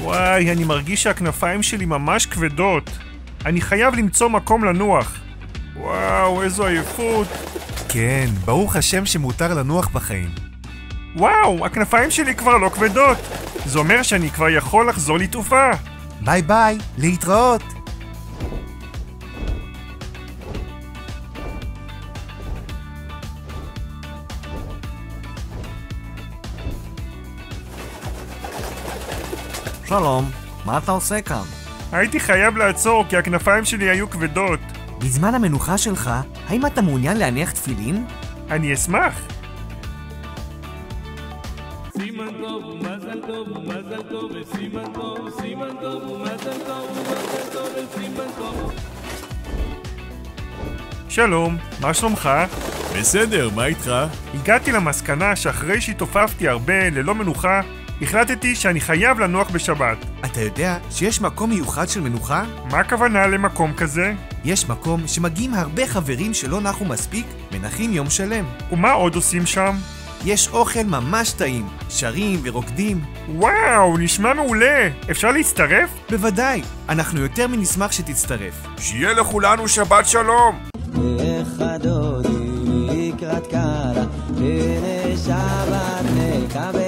וואי, אני מרגיש שהכנפיים שלי ממש כבדות. אני חייב למצוא מקום לנוח. וואו, איזו עייפות. כן, ברוך השם שמותר לנוח בחיים. וואו, הכנפיים שלי כבר לא כבדות. זה אומר שאני כבר יכול לחזור לתעופה. ביי ביי, להתראות. שלום, מה אתה עושה כאן? הייתי חייב לעצור כי הכנפיים שלי היו כבדות. בזמן המנוחה שלך, האם אתה מעוניין להניח תפילין? אני אשמח. שלום, מה שלומך? בסדר, מה איתך? הגעתי למסקנה שאחרי שהתעופפתי הרבה ללא מנוחה, החלטתי שאני חייב לנוח בשבת. אתה יודע שיש מקום מיוחד של מנוחה? מה הכוונה למקום כזה? יש מקום שמגיעים הרבה חברים שלא נחו מספיק, מנחים יום שלם. ומה עוד עושים שם? יש אוכל ממש טעים, שרים ורוקדים. וואו, נשמע מעולה! אפשר להצטרף? בוודאי, אנחנו יותר מנשמח שתצטרף. שיהיה לכולנו שבת שלום! לקראת קלה, הנה שבת נקבל